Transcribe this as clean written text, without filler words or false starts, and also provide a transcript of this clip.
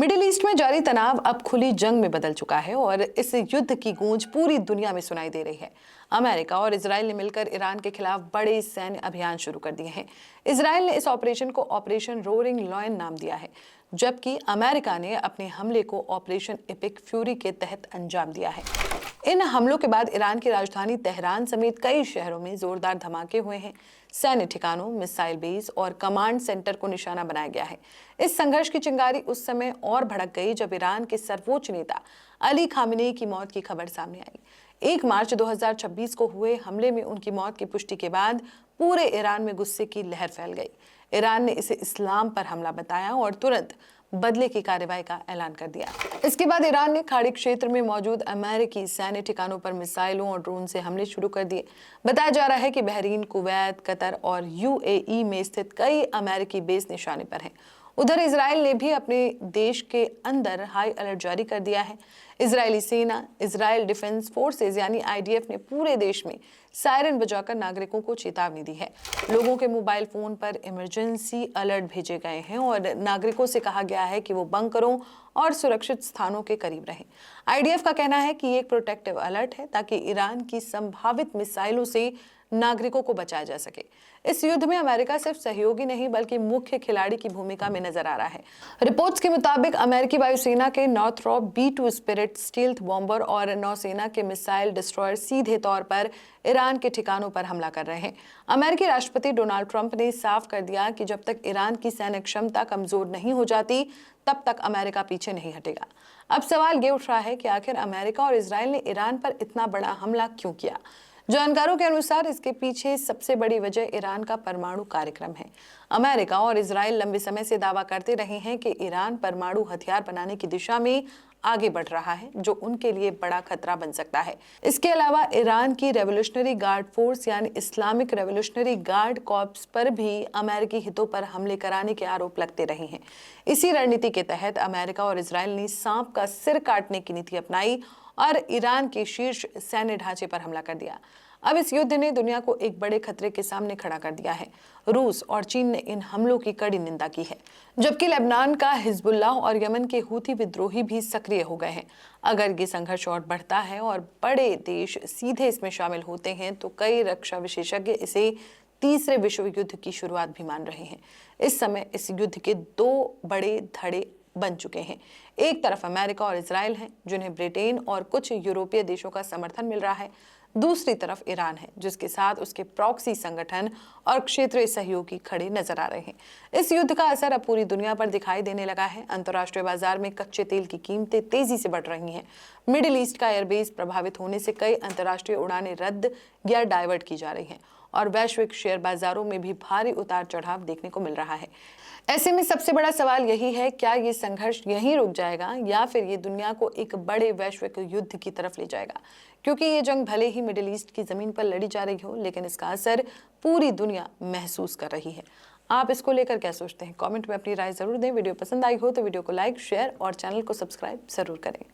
Middle east में जारी तनाव अब खुली जंग में बदल चुका है और इस युद्ध की गूंज पूरी दुनिया में सुनाई दे रही है। अमेरिका और इजराइल ने मिलकर ईरान के खिलाफ बड़े सैन्य अभियान शुरू कर दिए हैं। इजराइल ने इस ऑपरेशन को ऑपरेशन रोरिंग लॉयन नाम दिया है, जबकि अमेरिका ने अपने हमले को ऑपरेशन एपिक फ्यूरी के तहत अंजाम दिया है। इन हमलों के बाद ईरान की राजधानी तेहरान समेत कई शहरों में जोरदार धमाके हुए हैं। सैन्य ठिकानों, मिसाइल बेस और कमांड सेंटर को निशाना बनाया गया है। इस संघर्ष की चिंगारी उस समय और भड़क गई जब ईरान के सर्वोच्च नेता अली खामेनेई की मौत की खबर सामने आई। 1 मार्च 2026 को हुए हमले में उनकी मौत की पुष्टि के बाद पूरे ईरान में गुस्से की लहर फैल गई। ईरान ने इसे इस्लाम पर हमला बताया और तुरंत बदले की कार्रवाई का ऐलान कर दिया। इसके बाद ईरान ने खाड़ी क्षेत्र में मौजूद अमेरिकी सैन्य ठिकानों पर मिसाइलों और ड्रोन से हमले शुरू कर दिए। बताया जा रहा है कि बहरीन, कुवैत, कतर और यूएई में स्थित कई अमेरिकी बेस निशाने पर हैं। उधर इजराइल ने भी अपने देश के अंदर हाई अलर्ट जारी कर दिया है। इजरायली सेना, इजराइल डिफेंस फोर्सेज यानी आईडीएफ ने पूरे देश में सायरन बजाकर नागरिकों को चेतावनी दी है। लोगों के मोबाइल फोन पर इमरजेंसी अलर्ट भेजे गए हैं और नागरिकों से कहा गया है कि वो बंकरों और सुरक्षित स्थानों के करीब रहें। आईडीएफ का कहना है कि ये एक प्रोटेक्टिव अलर्ट है ताकि ईरान की संभावित मिसाइलों से नागरिकों को बचाया जा सके। इस युद्ध में अमेरिका सिर्फ सहयोगी नहीं बल्कि मुख्य खिलाड़ी की भूमिका में नजर आ रहा है। रिपोर्ट्स के मुताबिक अमेरिकी वायुसेना के Northrop B-2 spirit stealth bomber और नौसेना के मिसाइल डिस्ट्रॉयर सीधे तौर पर ईरान के ठिकानों पर हमला कर रहे हैं। अमेरिकी राष्ट्रपति डोनाल्ड ट्रंप ने साफ कर दिया कि जब तक ईरान की सैन्य क्षमता कमजोर नहीं हो जाती तब तक अमेरिका पीछे नहीं हटेगा। अब सवाल ये उठ रहा है कि आखिर अमेरिका और इजराइल ने ईरान पर इतना बड़ा हमला क्यों किया। जानकारों के अनुसार इसके पीछे सबसे बड़ी वजह ईरान का परमाणु कार्यक्रम है। अमेरिका और इजराइल लंबे समय से दावा करते रहे हैं कि ईरान परमाणु हथियार बनाने की दिशा में आगे बढ़ रहा है, जो उनके लिए बड़ा खतरा बन सकता है। इसके अलावा ईरान की रेवोल्यूशनरी गार्ड फोर्स यानी इस्लामिक रेवोल्यूशनरी गार्ड कॉर्प्स पर भी अमेरिकी हितों पर हमले कराने के आरोप लगते रहे हैं। इसी रणनीति के तहत अमेरिका और इजराइल ने सांप का सिर काटने की नीति अपनाई और ईरान के शीर्ष सैन्य ढांचे पर हमला कर दिया। अब इस युद्ध ने दुनिया को एक बड़े खतरे के सामने खड़ा कर दिया है। रूस और चीन ने इन हमलों की कड़ी निंदा की है, जबकि लेबनान का हिजबुल्लाह और यमन के हूथी विद्रोही भी सक्रिय हो गए हैं। अगर ये संघर्ष और बढ़ता है और बड़े देश सीधे इसमें शामिल होते हैं तो कई रक्षा विशेषज्ञ इसे तीसरे विश्व युद्ध की शुरुआत भी मान रहे हैं। इस समय इस युद्ध के 2 बड़े धड़े बन चुके हैं। एक तरफ अमेरिका और इजराइल हैं, जिन्हें ब्रिटेन और कुछ यूरोपीय देशों का समर्थन मिल रहा है। दूसरी तरफ ईरान है, जिसके साथ उसके प्रॉक्सी संगठन और क्षेत्रीय सहयोगी खड़े नजर आ रहे हैं। इस युद्ध का असर अब पूरी दुनिया पर दिखाई देने लगा है। अंतर्राष्ट्रीय बाजार में कच्चे तेल की कीमतें तेजी से बढ़ रही हैं। मिडिल ईस्ट का एयरबेस प्रभावित होने से कई अंतर्राष्ट्रीय उड़ानें रद्द या डाइवर्ट की जा रही हैं और वैश्विक शेयर बाजारों में भी भारी उतार चढ़ाव देखने को मिल रहा है। ऐसे में सबसे बड़ा सवाल यही है, क्या ये संघर्ष यहीं रुक जाएगा या फिर ये दुनिया को एक बड़े वैश्विक युद्ध की तरफ ले जाएगा। क्योंकि ये जंग भले ही मिडिल ईस्ट की जमीन पर लड़ी जा रही हो, लेकिन इसका असर पूरी दुनिया महसूस कर रही है। आप इसको लेकर क्या सोचते हैं? कमेंट में अपनी राय जरूर दें। वीडियो पसंद आई हो तो वीडियो को लाइक, शेयर और चैनल को सब्सक्राइब जरूर करें।